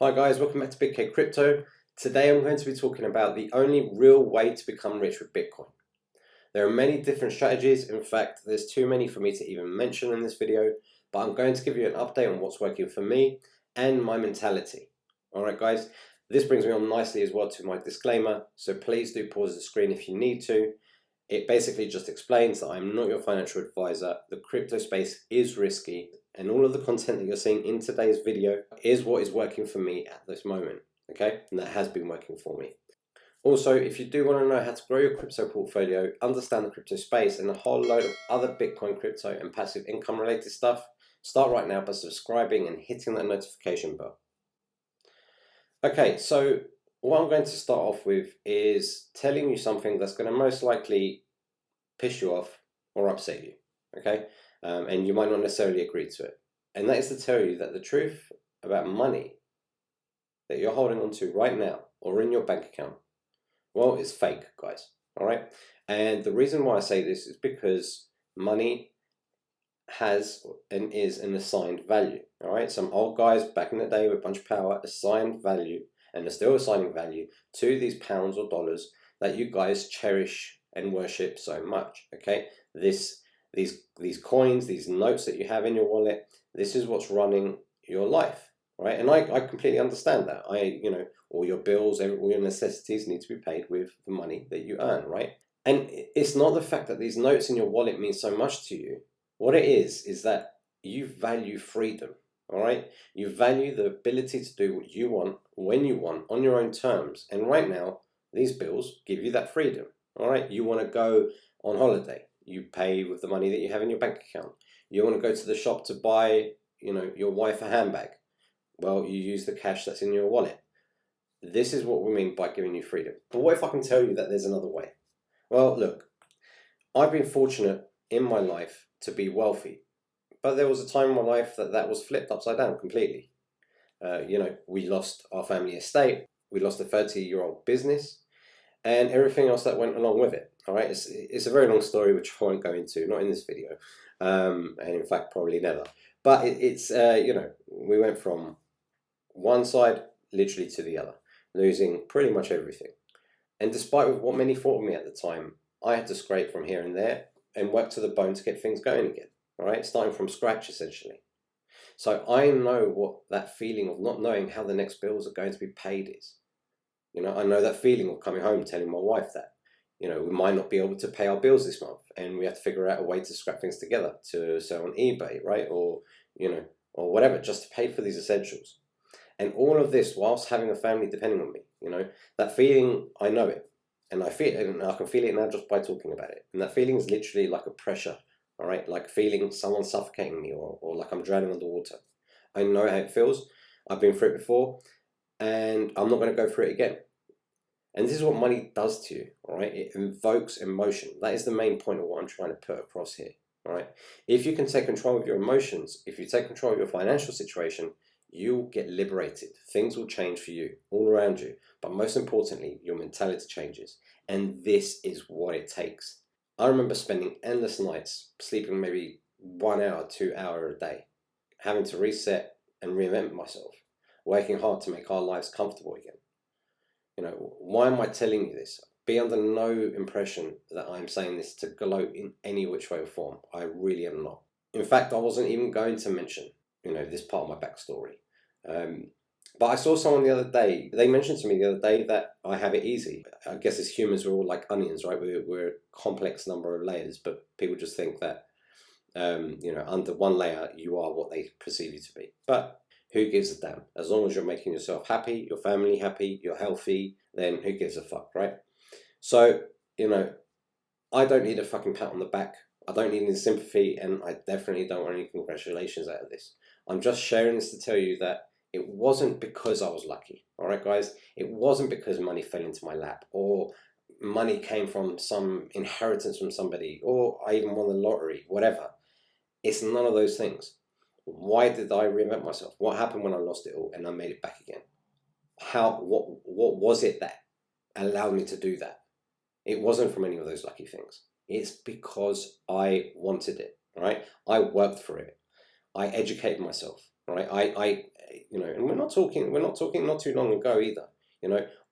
Hi guys, welcome back to Big K Crypto. Today I'm going to be talking about the only real way to become rich with Bitcoin. There are many different strategies. In fact, there's too many for me to even mention in this video, but I'm going to give you an update on what's working for me and my mentality. Alright guys, this brings me on nicely as well to my disclaimer, so please do pause the screen if you need to. It basically just explains that I'm not your financial advisor. The crypto space is risky, and all of the content that you're seeing in today's video is what is working for me at this moment, okay? And that has been working for me. Also, if you do want to know how to grow your crypto portfolio, understand the crypto space, and a whole load of other Bitcoin, crypto, and passive income related stuff, start right now by subscribing and hitting that notification bell. Okay, so what I'm going to start off with is telling you something that's going to most likely piss you off or upset you, okay? And you might not necessarily agree to it. And that is to tell you that the truth about money that you're holding on to right now or in your bank account, well, it's fake, guys, all right? And the reason why I say this is because money has and is an assigned value, all right? Some old guys back in the day with a bunch of power assigned value, and are still assigning value to these pounds or dollars that you guys cherish and worship so much, okay? These coins, these notes that you have in your wallet, this is what's running your life, right? And I completely understand that. All your bills, all your necessities need to be paid with the money that you earn, right? And it's not the fact that these notes in your wallet mean so much to you. What it is that you value freedom, all right? You value the ability to do what you want, when you want, on your own terms. And right now, these bills give you that freedom, all right? You want to go on holiday. You pay with the money that you have in your bank account. You want to go to the shop to buy, your wife a handbag. Well, you use the cash that's in your wallet. This is what we mean by giving you freedom. But what if I can tell you that there's another way? Well, look, I've been fortunate in my life to be wealthy. But there was a time in my life that was flipped upside down completely. We lost our family estate. We lost a 30-year-old business and everything else that went along with it. All right, it's a very long story which I won't go into, not in this video, and in fact probably never. But we went from one side literally to the other, losing pretty much everything. And despite what many thought of me at the time, I had to scrape from here and there and work to the bone to get things going again. All right, starting from scratch essentially. So I know what that feeling of not knowing how the next bills are going to be paid is. I know that feeling of coming home telling my wife that, we might not be able to pay our bills this month and we have to figure out a way to scrap things together to sell on eBay, right? Or whatever, just to pay for these essentials. And all of this whilst having a family depending on me, that feeling, I know it. And I feel it, and I can feel it now just by talking about it. And that feeling is literally like a pressure, all right? Like feeling someone suffocating me or like I'm drowning underwater. I know how it feels. I've been through it before. And I'm not going to go through it again. And this is what money does to you, all right? It invokes emotion. That is the main point of what I'm trying to put across here, all right? If you can take control of your emotions, if you take control of your financial situation, you'll get liberated. Things will change for you all around you. But most importantly, your mentality changes. And this is what it takes. I remember spending endless nights, sleeping maybe 1 hour, 2 hours a day, having to reset and reinvent myself, working hard to make our lives comfortable again. Why am I telling you this? Be under no impression that I'm saying this to gloat in any which way or form. I really am not. In fact, I wasn't even going to mention, this part of my backstory. But I saw someone the other day, they mentioned to me the other day that I have it easy. I guess as humans, we're all like onions, right? We're a complex number of layers, but people just think that, under one layer, you are what they perceive you to be. But who gives a damn? As long as you're making yourself happy, your family happy, you're healthy, then who gives a fuck, right? So, I don't need a fucking pat on the back. I don't need any sympathy, and I definitely don't want any congratulations out of this. I'm just sharing this to tell you that it wasn't because I was lucky, all right, guys? It wasn't because money fell into my lap, or money came from some inheritance from somebody, or I even won the lottery, whatever. It's none of those things. Why did I reinvent myself? What happened when I lost it all and I made it back again? What was it that allowed me to do that? It wasn't from any of those lucky things. It's because I wanted it, all right? I worked for it. I educated myself, all right? and we're not talking not too long ago either.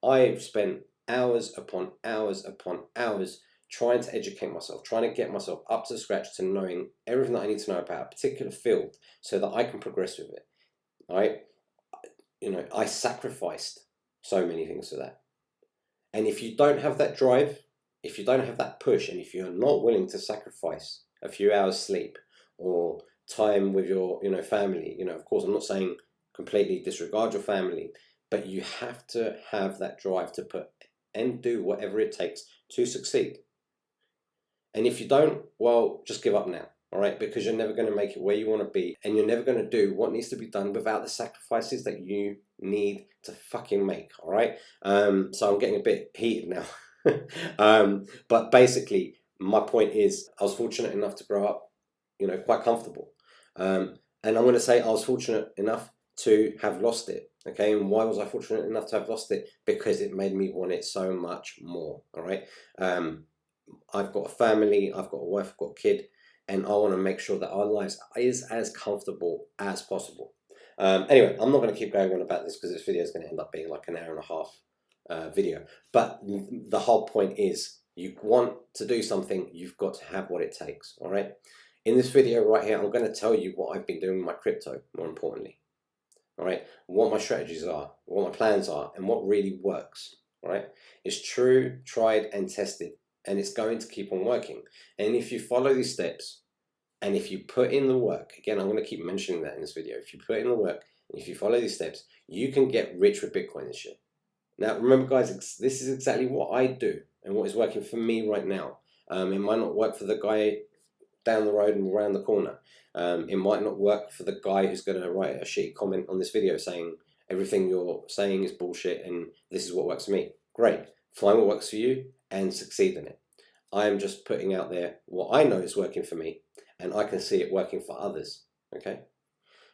I've spent hours upon hours upon hours trying to educate myself, trying to get myself up to scratch to knowing everything that I need to know about a particular field so that I can progress with it. Right? I sacrificed so many things for that. And if you don't have that drive, if you don't have that push, and if you're not willing to sacrifice a few hours sleep or time with your family, of course I'm not saying completely disregard your family, but you have to have that drive to put and do whatever it takes to succeed. And if you don't, well, just give up now. All right, because you're never going to make it where you want to be, and you're never going to do what needs to be done without the sacrifices that you need to fucking make. All right, so I'm getting a bit heated now. But basically, my point is, I was fortunate enough to grow up, quite comfortable, and I'm going to say I was fortunate enough to have lost it. Okay, and why was I fortunate enough to have lost it? Because it made me want it so much more. All right, I've got a family, I've got a wife, I've got a kid, and I want to make sure that our lives is as comfortable as possible. Anyway, I'm not going to keep going on about this because this video is going to end up being like an hour and a half video. But the whole point is, you want to do something, you've got to have what it takes. All right. In this video right here, I'm going to tell you what I've been doing with my crypto. More importantly, all right, what my strategies are, what my plans are, and what really works. All right, it's true, tried, and tested. And it's going to keep on working. And if you follow these steps, and if you put in the work, again, I'm going to keep mentioning that in this video. If you put in the work, and if you follow these steps, you can get rich with Bitcoin this year. Now, remember, guys, this is exactly what I do and what is working for me right now. It might not work for the guy down the road and around the corner. It might not work for the guy who's going to write a shitty comment on this video saying everything you're saying is bullshit and this is what works for me. Great. Find what works for you and succeed in it. I am just putting out there what I know is working for me, and I can see it working for others. Okay,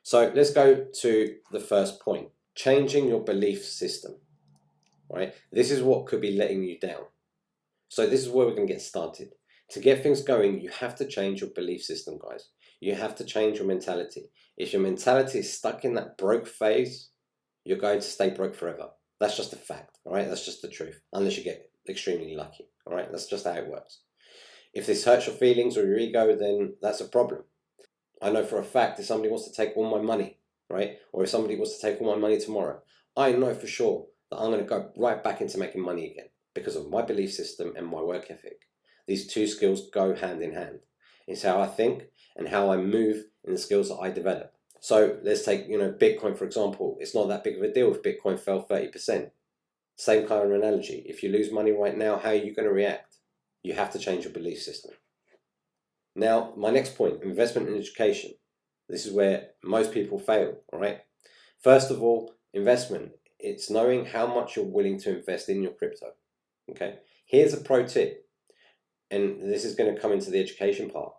so let's go to the first point: changing your belief system. Right, this is what could be letting you down. So this is where we're going to get started. To get things going, you have to change your belief system, guys. You have to change your mentality. If your mentality is stuck in that broke phase, you're going to stay broke forever. That's just a fact. All right, that's just the truth. Unless you get extremely lucky. All right, that's just how it works. If this hurts your feelings or your ego, then that's a problem. I know for a fact if somebody wants to take all my money, right, or if somebody wants to take all my money tomorrow, I know for sure that I'm going to go right back into making money again because of my belief system and my work ethic. These two skills go hand in hand. It's how I think and how I move and the skills that I develop. So let's take, Bitcoin, for example. It's not that big of a deal if Bitcoin fell 30%. Same kind of analogy. If you lose money right now, how are you going to react? You have to change your belief system. Now, my next point, investment in education. This is where most people fail, all right? First of all, investment. It's knowing how much you're willing to invest in your crypto, okay? Here's a pro tip, and this is going to come into the education part.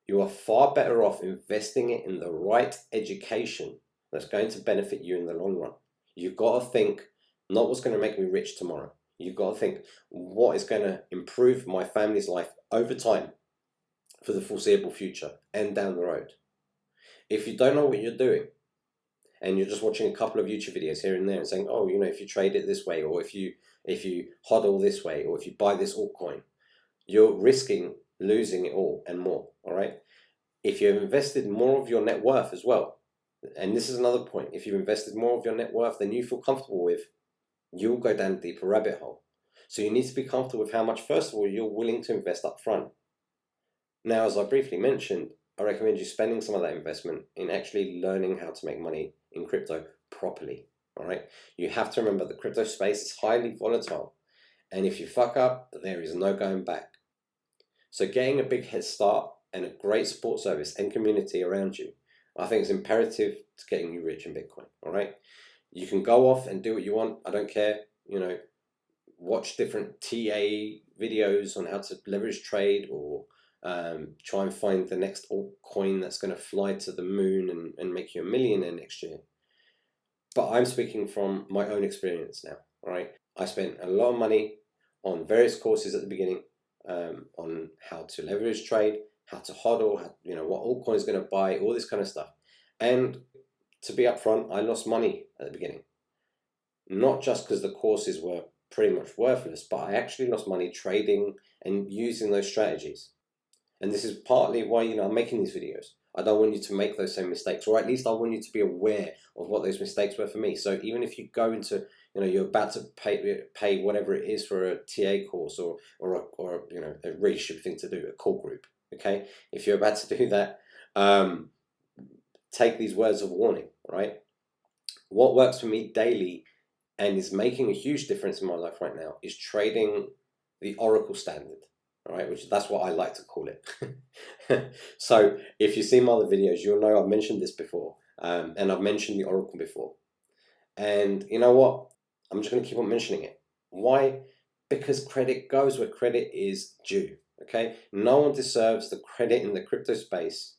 You are far better off investing it in the right education that's going to benefit you in the long run. You've got to think, not what's going to make me rich tomorrow. You've got to think, what is going to improve my family's life over time for the foreseeable future and down the road. If you don't know what you're doing, and you're just watching a couple of YouTube videos here and there and saying, oh, if you trade it this way, or if you hodl this way, or if you buy this altcoin, you're risking losing it all and more, all right? If you've invested more of your net worth as well, and this is another point, if you've invested more of your net worth than you feel comfortable with, you'll go down a deeper rabbit hole. So you need to be comfortable with how much, first of all, you're willing to invest up front. Now, as I briefly mentioned, I recommend you spending some of that investment in actually learning how to make money in crypto properly, all right? You have to remember the crypto space is highly volatile, and if you fuck up, there is no going back. So getting a big head start and a great support service and community around you, I think is imperative to getting you rich in Bitcoin, all right? You can go off and do what you want. I don't care, watch different TA videos on how to leverage trade, or try and find the next altcoin that's going to fly to the moon and make you a millionaire next year. But I'm speaking from my own experience now, all right? I spent a lot of money on various courses at the beginning, on how to leverage trade, how to hodl, what altcoin is going to buy, all this kind of stuff. And to be upfront, I lost money at the beginning. Not just because the courses were pretty much worthless, but I actually lost money trading and using those strategies. And this is partly why, I'm making these videos. I don't want you to make those same mistakes, or at least I want you to be aware of what those mistakes were for me. So even if you go into, you're about to pay whatever it is for a TA course or a really stupid thing to do, a call group. Okay, if you're about to do that, take these words of warning. Right, what works for me daily and is making a huge difference in my life right now is trading the Oracle standard. All right, that's what I like to call it. So if you see my other videos, you'll know I've mentioned this before, and I've mentioned the Oracle before. And you know what? I'm just going to keep on mentioning it. Why? Because credit goes where credit is due. Okay, no one deserves the credit in the crypto space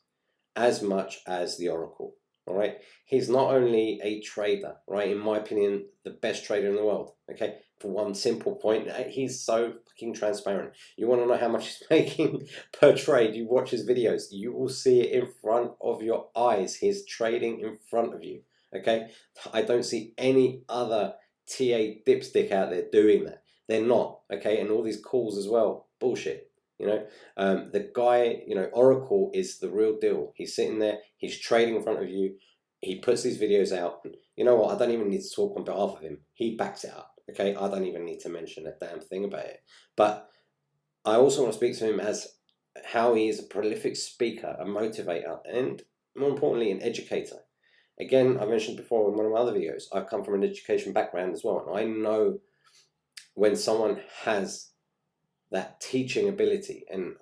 as much as the Oracle. All right, he's not only a trader, right? In my opinion, the best trader in the world. Okay, for one simple point, he's so fucking transparent. You want to know how much he's making per trade? You watch his videos, you will see it in front of your eyes. He's trading in front of you. Okay, I don't see any other TA dipstick out there doing that. They're not. Okay, and all these calls as well, bullshit. The guy, Oracle is the real deal. He's sitting there, he's trading in front of you, he puts these videos out. You know what? I don't even need to talk on behalf of him. He backs it up. Okay, I don't even need to mention a damn thing about it. But I also want to speak to him as how he is a prolific speaker, a motivator, and more importantly, an educator. Again, I mentioned before in one of my other videos, I've come from an education background as well, and I know when someone has that teaching ability and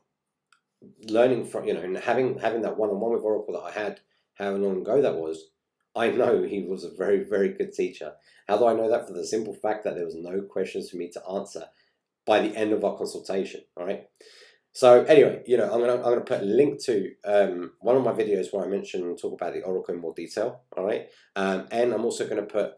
learning from, and having that one-on-one with Oracle that I had, how long ago that was, I know he was a very, very good teacher. How do I know that? For the simple fact that there was no questions for me to answer by the end of our consultation. All right. So anyway, I'm gonna put a link to one of my videos where I talk about the Oracle in more detail. All right. And I'm also going to put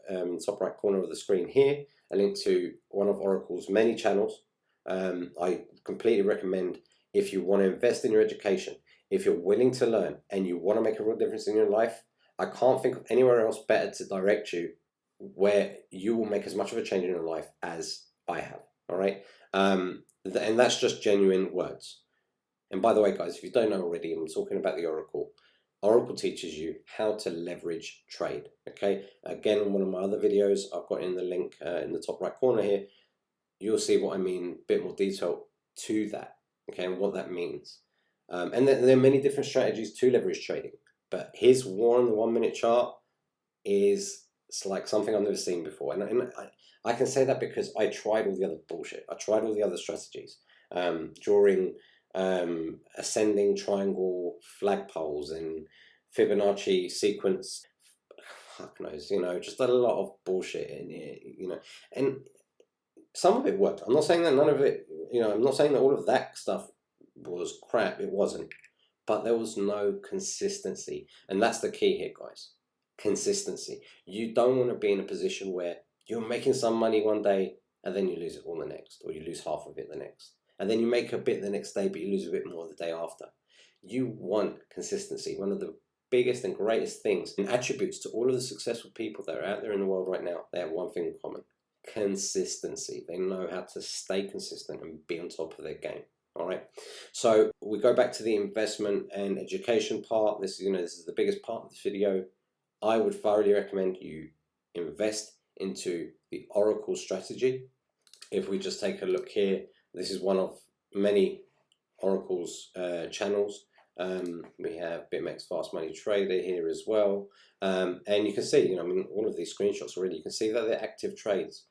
top right corner of the screen here a link to one of Oracle's many channels. I completely recommend, if you want to invest in your education, if you're willing to learn and you want to make a real difference in your life, I can't think of anywhere else better to direct you where you will make as much of a change in your life as I have. All right. And that's just genuine words. And by the way, guys, if you don't know already, I'm talking about the Oracle. Oracle teaches you how to leverage trade. Okay. Again, in one of my other videos, I've got in the link in the top right corner here. You'll see what I mean, a bit more detail to that. Okay, and what that means. And there are many different strategies to leverage trading, but his war on the 1 minute chart is, it's like something I've never seen before. And I can say that because I tried all the other bullshit. I tried all the other strategies, drawing ascending triangle flagpoles and Fibonacci sequence. Fuck knows, just a lot of bullshit in here, and some of it worked. I'm not saying that none of it, I'm not saying that all of that stuff was crap. It wasn't. But there was no consistency. And that's the key here, guys. Consistency. You don't want to be in a position where you're making some money one day and then you lose it all the next, or you lose half of it the next. And then you make a bit the next day, but you lose a bit more the day after. You want consistency. One of the biggest and greatest things and attributes to all of the successful people that are out there in the world right now, they have one thing in common. Consistency. They know how to stay consistent and be on top of their game. All right. So we go back to the investment and education part. This is the biggest part of this video. I would thoroughly recommend you invest into the Oracle strategy. If we just take a look here, this is one of many Oracle's channels. We have BitMEX Fast Money Trader here as well. And you can see, all of these screenshots already, you can see that they're active trades.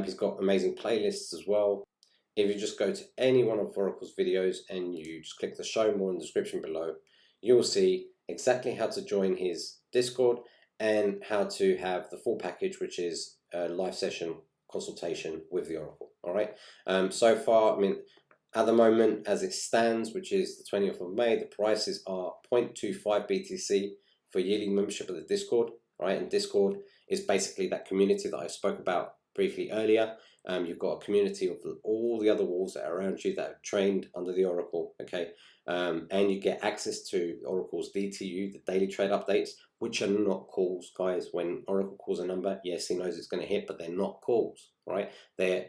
He's got amazing playlists as well. If you just go to any one of Oracle's videos and you just click the show more in the description below, you'll see exactly how to join his Discord and how to have the full package, which is a live session consultation with the Oracle. All right. So far, at the moment, as it stands, which is the 20th of May, the prices are 0.25 BTC for yearly membership of the Discord. Right, and Discord is basically that community that I spoke about briefly earlier. You've got a community of all the other wolves that are around you that are trained under the Oracle. Okay, and you get access to Oracle's DTU, the daily trade updates, which are not calls, guys. When Oracle calls a number, yes, he knows it's going to hit, but they're not calls, right? They're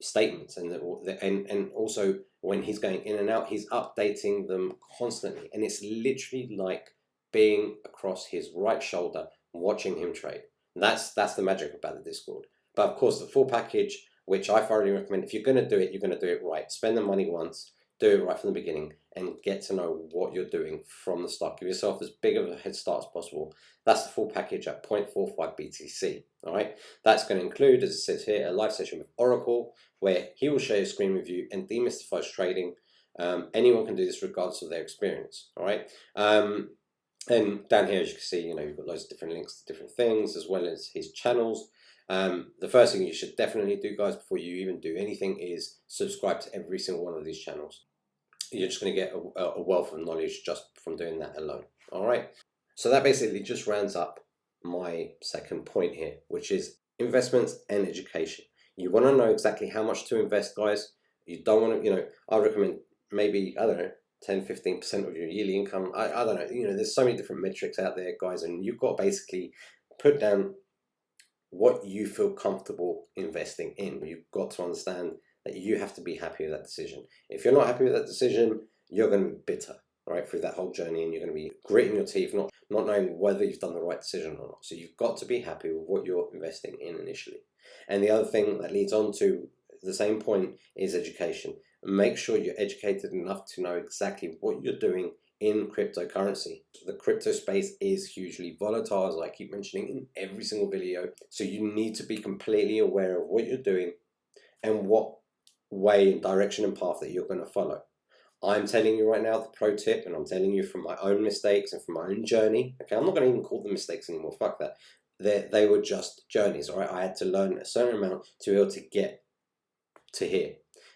statements, and also when he's going in and out, he's updating them constantly, and it's literally like being across his right shoulder watching him trade. That's the magic about the Discord. But of course, the full package, which I thoroughly recommend, if you're going to do it, you're going to do it right. Spend the money once, do it right from the beginning, and get to know what you're doing from the start. Give yourself as big of a head start as possible. That's the full package at 0.45 BTC. All right, that's going to include, as it says here, a live session with Oracle, where he will share a screen with you and demystify trading. Anyone can do this regardless of their experience. All right. And down here, as you can see, you've got loads of different links to different things, as well as his channels. The first thing you should definitely do, guys, before you even do anything, is subscribe to every single one of these channels. You're just going to get a wealth of knowledge just from doing that alone. All right. So that basically just rounds up my second point here, which is investments and education. You want to know exactly how much to invest, guys. You don't want to, I recommend maybe, I don't know, 10-15% of your yearly income. I don't know, there's so many different metrics out there, guys, and you've got to basically put down what you feel comfortable investing in. You've got to understand that you have to be happy with that decision. If you're not happy with that decision, you're going to be bitter, right, through that whole journey, and you're going to be gritting your teeth, not knowing whether you've done the right decision or not. So you've got to be happy with what you're investing in initially. And the other thing that leads on to the same point is education. Make sure you're educated enough to know exactly what you're doing in cryptocurrency. The crypto space is hugely volatile, as I keep mentioning in every single video. So you need to be completely aware of what you're doing and what way and direction and path that you're going to follow. I'm telling you right now the pro tip, and I'm telling you from my own mistakes and from my own journey. Okay, I'm not going to even call them mistakes anymore. Fuck that. They were just journeys, all right? I had to learn a certain amount to be able to get to here.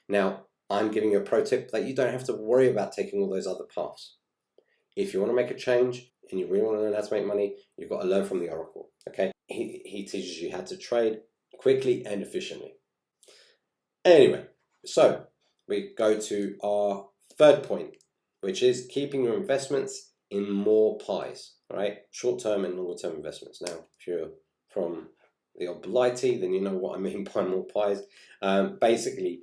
Now, I'm giving you a pro tip that you don't have to worry about taking all those other paths. If you want to make a change and you really want to learn how to make money, you've got to learn from the Oracle, okay? He teaches you how to trade quickly and efficiently. Anyway, so we go to our third point, which is keeping your investments in more pies, right? Short-term and longer-term investments. Now, if you're from the old blighty, then you know what I mean by more pies. Basically,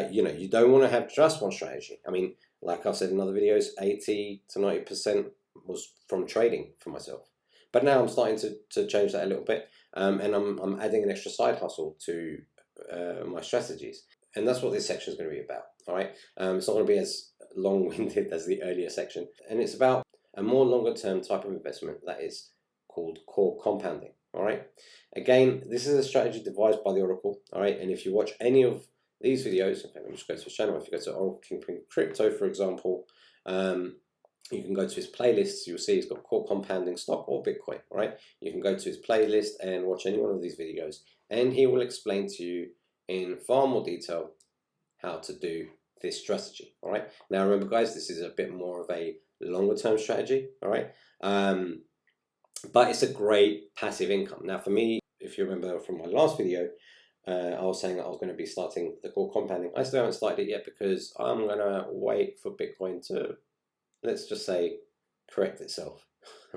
you don't want to have just one strategy. I mean, like I've said in other videos, 80 to 90% was from trading for myself. But now I'm starting to change that a little bit, and I'm adding an extra side hustle to my strategies. And that's what this section is going to be about, all right? It's not going to be as long-winded as the earlier section. And it's about a more longer-term type of investment that is called core compounding, all right? Again, this is a strategy devised by the Oracle, all right? And if you watch any of these videos, okay, let me just go to his channel. If you go to Oracle Kingpin Crypto, for example, you can go to his playlists. You'll see he's got core compounding stock or Bitcoin, all right? You can go to his playlist and watch any one of these videos, and he will explain to you in far more detail how to do this strategy, all right? Now, remember, guys, this is a bit more of a longer-term strategy, all right? But it's a great passive income. Now, for me, if you remember from my last video, I was saying that I was going to be starting the core compounding. I still haven't started it yet because I'm going to wait for Bitcoin to, let's just say, correct itself,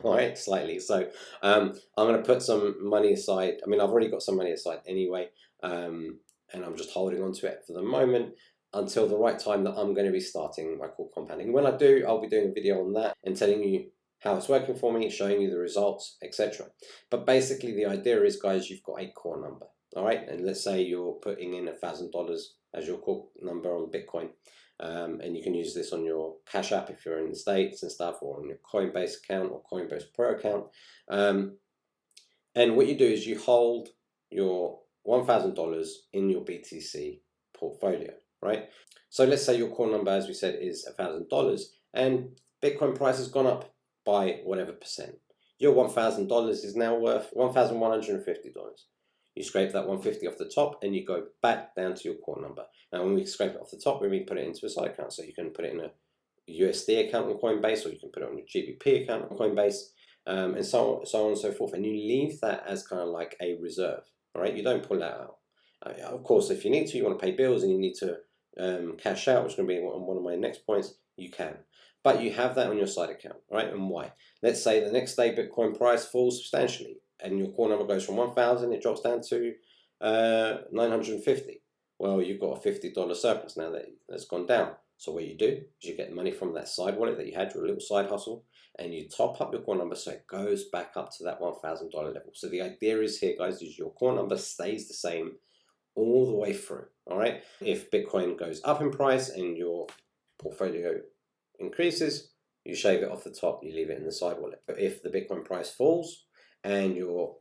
all right, slightly. So I'm going to put some money aside. I mean, I've already got some money aside anyway, and I'm just holding on to it for the moment until the right time that I'm going to be starting my core compounding. When I do, I'll be doing a video on that and telling you how it's working for me, showing you the results, etc. But basically the idea is, guys, you've got a core number, all right? And let's say you're putting in $1,000 as your core number on Bitcoin, and you can use this on your Cash App if you're in the States and stuff, or on your Coinbase account or Coinbase Pro account. And what you do is you hold your $1,000 in your BTC portfolio, right? So let's say your core number, as we said, is $1,000, and Bitcoin price has gone up by whatever percent. Your $1,000 is now worth $1,150. You scrape that 150 off the top and you go back down to your core number. Now, when we scrape it off the top, we put it into a side account. So you can put it in a USD account on Coinbase, or you can put it on your GBP account on Coinbase, and so on and so forth. And you leave that as kind of like a reserve, all right? You don't pull that out. Of course, if you need to, you want to pay bills and you need to cash out, which is going to be one of my next points, you can. But you have that on your side account, right? And why? Let's say the next day Bitcoin price falls substantially and your core number goes from 1,000, it drops down to 950. Well, you've got a $50 surplus now that's gone down. So what you do is you get money from that side wallet that you had, your little side hustle, and you top up your core number so it goes back up to that $1,000 level. So the idea is here, guys, is your core number stays the same all the way through, all right? If Bitcoin goes up in price and your portfolio increases, you shave it off the top, you leave it in the side wallet. But if the Bitcoin price falls and your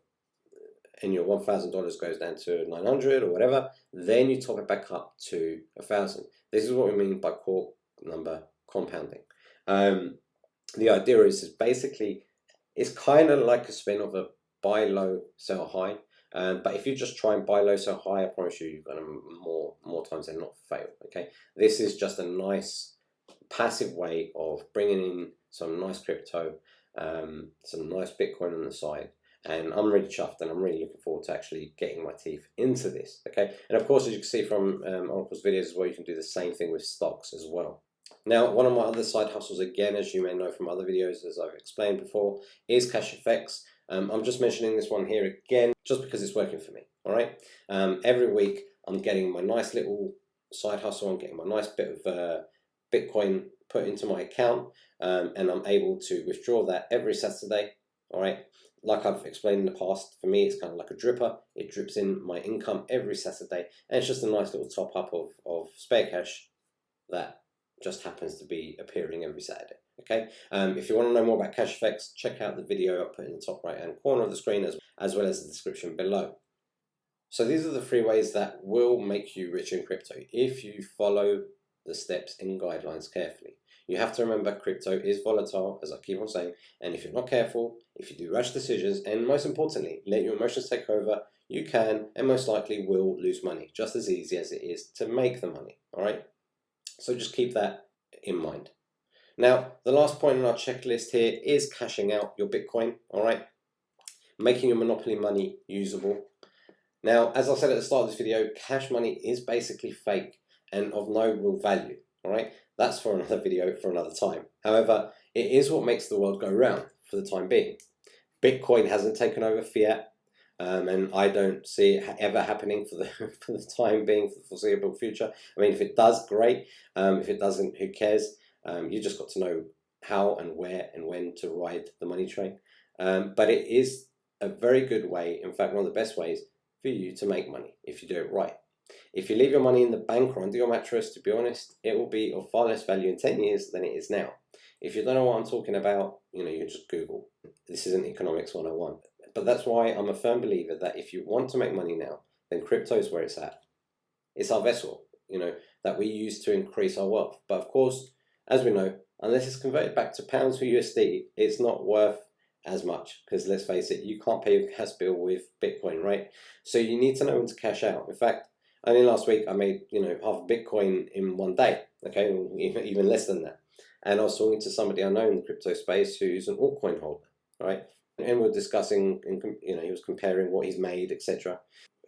$1,000 goes down to 900 or whatever, then you top it back up to 1,000. This is what we mean by core number compounding. The idea is basically, it's kind of like a spin of a buy low, sell high. But if you just try and buy low, sell high, I promise you, you're going to more times than not fail. Okay, this is just a nice passive way of bringing in some nice crypto, some nice Bitcoin on the side. And I'm really chuffed, and I'm really looking forward to actually getting my teeth into this. Okay, and of course, as you can see from Oracle's videos as well, you can do the same thing with stocks as well. Now, one of my other side hustles, again, as you may know from other videos, as I've explained before, is cashfx. I'm just mentioning this one here again, just because it's working for me. All right. Every week, I'm getting my nice little side hustle. I'm getting my nice bit of Bitcoin put into my account, and I'm able to withdraw that every Saturday. All right. Like I've explained in the past, for me, it's kind of like a dripper. It drips in my income every Saturday, and it's just a nice little top up of spare cash that just happens to be appearing every Saturday. Okay. If you want to know more about cashfx, check out the video I put in the top right hand corner of the screen, as well as the description below. So these are the 3 ways that will make you rich in crypto if you follow the steps and guidelines carefully. You have to remember crypto is volatile, as I keep on saying, and if you're not careful, if you do rash decisions, and most importantly, let your emotions take over, you can and most likely will lose money, just as easy as it is to make the money. All right. So just keep that in mind. Now, the last point on our checklist here is cashing out your Bitcoin, all right? Making your monopoly money usable. Now, as I said at the start of this video, cash money is basically fake and of no real value, all right? That's for another video for another time. However, it is what makes the world go round for the time being. Bitcoin hasn't taken over fiat, and I don't see it ever happening for the time being, for the foreseeable future. I mean, if it does, great. If it doesn't, who cares? You just got to know how and where and when to ride the money train. But it is a very good way, in fact, one of the best ways for you to make money if you do it right. If you leave your money in the bank or under your mattress, to be honest, it will be of far less value in 10 years than it is now. If you don't know what I'm talking about, you can just Google. This isn't economics 101. But that's why I'm a firm believer that if you want to make money now, then crypto is where it's at. It's our vessel, that we use to increase our wealth. But of course, as we know, unless it's converted back to pounds or USD, it's not worth as much, because let's face it, you can't pay your gas bill with Bitcoin, right? So you need to know when to cash out. In fact, only last week I made half a Bitcoin in one day, okay, even less than that. And I was talking to somebody I know in the crypto space who's an altcoin holder, right? And we're discussing, he was comparing what he's made, etc.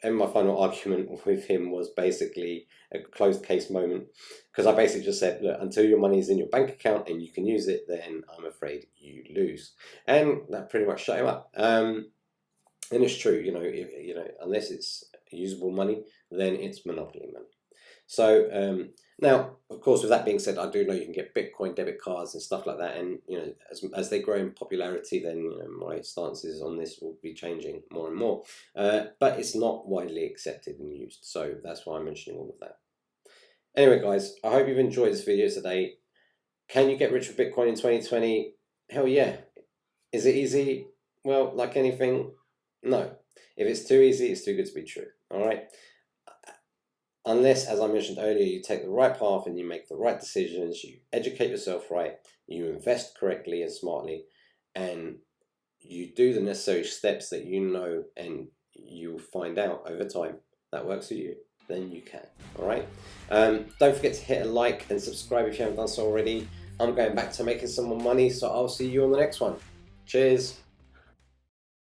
And my final argument with him was basically a closed case moment, because I basically just said, look, until your money is in your bank account and you can use it, then I'm afraid you lose. And that pretty much shut him up. And it's true, unless it's usable money, then it's monopoly money. So now, of course, with that being said, I do know you can get Bitcoin debit cards and stuff like that, and as they grow in popularity, then my stances on this will be changing more and more. But it's not widely accepted and used, so that's why I'm mentioning all of that. Anyway, guys, I hope you've enjoyed this video today. Can you get rich with Bitcoin in 2020? Hell yeah. Is it easy? Well, like anything, no. If it's too easy, it's too good to be true. All right. Unless, as I mentioned earlier, you take the right path and you make the right decisions, you educate yourself right, you invest correctly and smartly, and you do the necessary steps that you know and you'll find out over time that works for you, then you can. All right. Don't forget to hit a like and subscribe if you haven't done so already. I'm going back to making some more money, so I'll see you on the next one. Cheers.